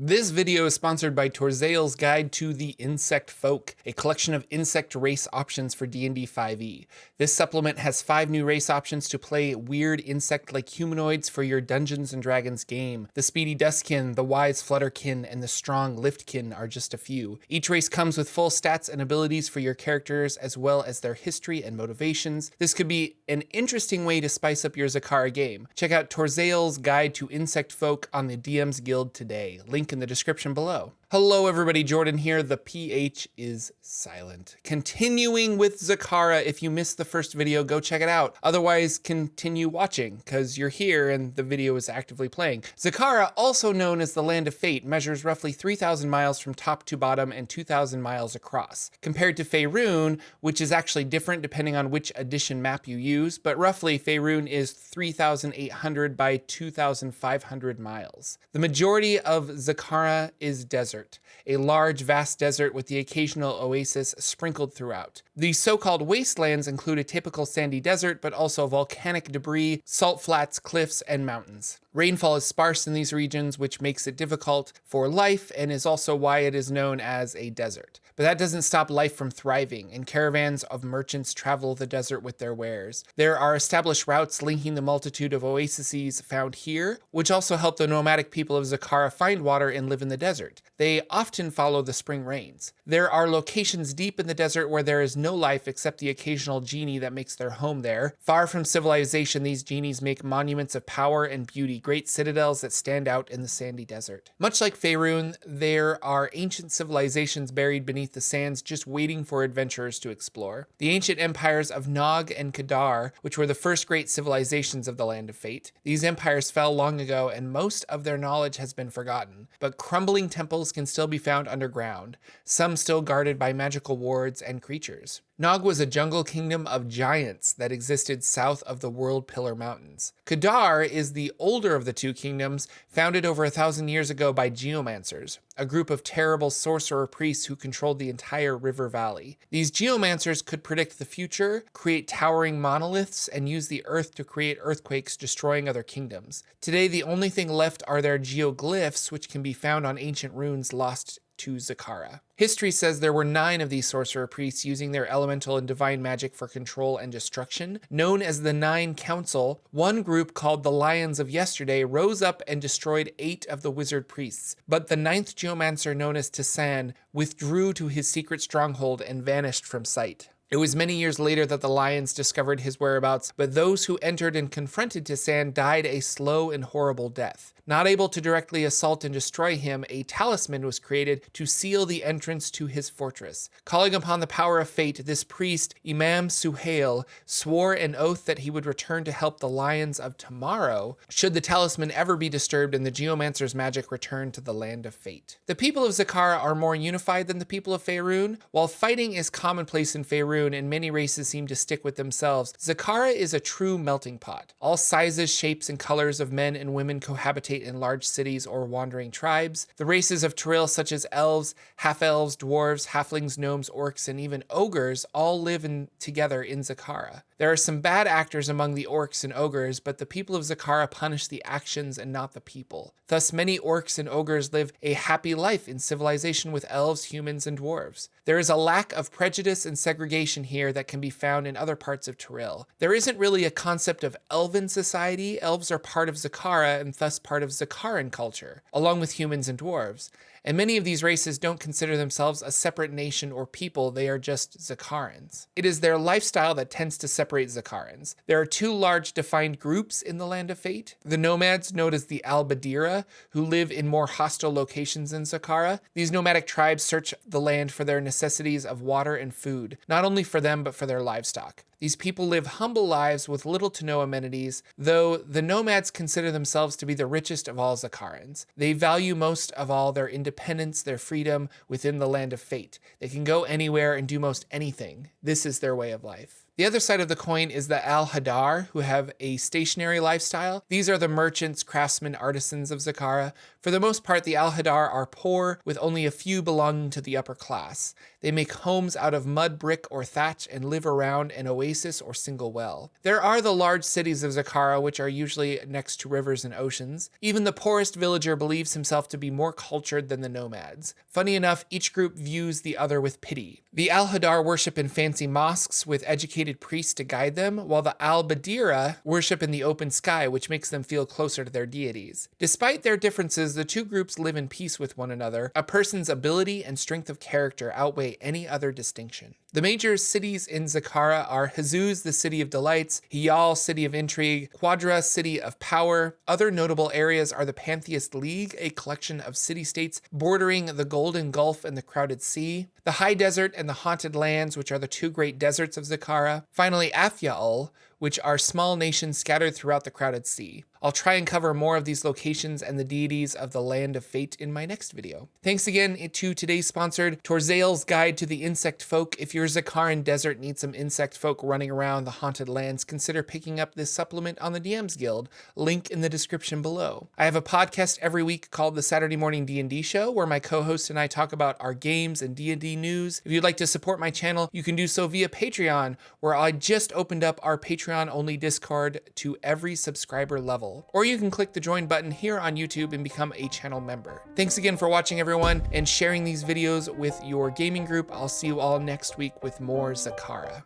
This video is sponsored by Torzail's Guide to the Insect Folk, a collection of insect race options for D&D 5e. This supplement has 5 new race options to play weird insect-like humanoids for your Dungeons & Dragons game. The speedy Dustkin, the wise Flutterkin, and the strong Liftkin are just a few. Each race comes with full stats and abilities for your characters, as well as their history and motivations. This could be an interesting way to spice up your Zakhara game. Check out Torzail's Guide to Insect Folk on the DM's Guild today. Link in the description below. Hello everybody, Jordan here. The PH is silent. Continuing with Zakhara. If you missed the first video, go check it out. Otherwise, continue watching, because you're here and the video is actively playing. Zakhara, also known as the Land of Fate, measures roughly 3,000 miles from top to bottom and 2,000 miles across. Compared to Faerun, which is actually different depending on which edition map you use, but roughly Faerun is 3,800 by 2,500 miles. The majority of Zakhara is desert. A large, vast desert with the occasional oasis sprinkled throughout. The so-called wastelands include a typical sandy desert, but also volcanic debris, salt flats, cliffs, and mountains. Rainfall is sparse in these regions, which makes it difficult for life and is also why it is known as a desert. But that doesn't stop life from thriving, and caravans of merchants travel the desert with their wares. There are established routes linking the multitude of oases found here, which also help the nomadic people of Zakhara find water and live in the desert. They often follow the spring rains. There are locations deep in the desert where there is no life except the occasional genie that makes their home there. Far from civilization, these genies make monuments of power and beauty, great citadels that stand out in the sandy desert. Much like Faerun, there are ancient civilizations buried beneath the sands just waiting for adventurers to explore. The ancient empires of Nog and Kadar, which were the first great civilizations of the Land of Fate. These empires fell long ago and most of their knowledge has been forgotten, but crumbling temples can still be found underground, some still guarded by magical wards and creatures. Nog was a jungle kingdom of giants that existed south of the World Pillar Mountains. Kadar is the older of the two kingdoms, founded over 1,000 years ago by geomancers, a group of terrible sorcerer priests who controlled the entire river valley. These geomancers could predict the future, create towering monoliths, and use the earth to create earthquakes, destroying other kingdoms. Today, the only thing left are their geoglyphs, which can be found on ancient runes lost to Zakhara. History says there were 9 of these sorcerer priests using their elemental and divine magic for control and destruction. Known as the Nine Council, one group called the Lions of Yesterday rose up and destroyed 8 of the wizard priests, but the 9th geomancer, known as Tisan, withdrew to his secret stronghold and vanished from sight. It was many years later that the Lions discovered his whereabouts, but those who entered and confronted Tisan died a slow and horrible death. Not able to directly assault and destroy him, a talisman was created to seal the entrance to his fortress. Calling upon the power of fate, this priest, Imam Suhail, swore an oath that he would return to help the Lions of tomorrow, should the talisman ever be disturbed and the geomancer's magic return to the Land of Fate. The people of Zakhara are more unified than the people of Faerun. While fighting is commonplace in Faerun, and many races seem to stick with themselves, Zakhara is a true melting pot. All sizes, shapes, and colors of men and women cohabitate in large cities or wandering tribes. The races of Toril, such as elves, half-elves, dwarves, halflings, gnomes, orcs, and even ogres, all live together in Zakhara. There are some bad actors among the orcs and ogres, but the people of Zakhara punish the actions and not the people. Thus, many orcs and ogres live a happy life in civilization with elves, humans, and dwarves. There is a lack of prejudice and segregation here that can be found in other parts of Toril. There isn't really a concept of elven society. Elves are part of Zakhara and thus part of Zakharan culture, along with humans and dwarves. And many of these races don't consider themselves a separate nation or people, they are just Zakharans. It is their lifestyle that tends to separate Zakharans. There are 2 large defined groups in the Land of Fate. The Nomads, known as the Al-Badira, who live in more hostile locations in Zakhara. These nomadic tribes search the land for their necessities of water and food, not only for them but for their livestock. These people live humble lives with little to no amenities, though the Nomads consider themselves to be the richest of all Zakharans. They value most of all their independence, their freedom within the Land of Fate. They can go anywhere and do most anything. This is their way of life. The other side of the coin is the Al-Hadar, who have a stationary lifestyle. These are the merchants, craftsmen, artisans of Zakhara. For the most part, the Al-Hadar are poor, with only a few belonging to the upper class. They make homes out of mud, brick, or thatch and live around an oasis or single well. There are the large cities of Zakhara, which are usually next to rivers and oceans. Even the poorest villager believes himself to be more cultured than the Nomads. Funny enough, each group views the other with pity. The Al-Hadar worship in fancy mosques with educated priests to guide them, while the Al-Badira worship in the open sky, which makes them feel closer to their deities. Despite their differences, the two groups live in peace with one another. A person's ability and strength of character outweigh any other distinction. The major cities in Zakhara are Hazuz, the city of delights, Hiyal, city of intrigue, Quadra, city of power. Other notable areas are the Pantheist League, a collection of city-states bordering the Golden Gulf and the Crowded Sea, the High Desert and the Haunted Lands, which are the two great deserts of Zakhara. Finally, Afya'ul, which are small nations scattered throughout the Crowded Sea. I'll try and cover more of these locations and the deities of the Land of Fate in my next video. Thanks again to today's sponsor, Torzail's Guide to the Insect Folk. If your Zakharan desert needs some insect folk running around the haunted lands, consider picking up this supplement on the DMs Guild, link in the description below. I have a podcast every week called the Saturday Morning D&D Show, where my co-host and I talk about our games and D&D news. If you'd like to support my channel, you can do so via Patreon, where I just opened up our Patreon-only Discord to every subscriber level. Or you can click the join button here on YouTube and become a channel member. Thanks again for watching, everyone, and sharing these videos with your gaming group. I'll see you all next week with more Zakhara.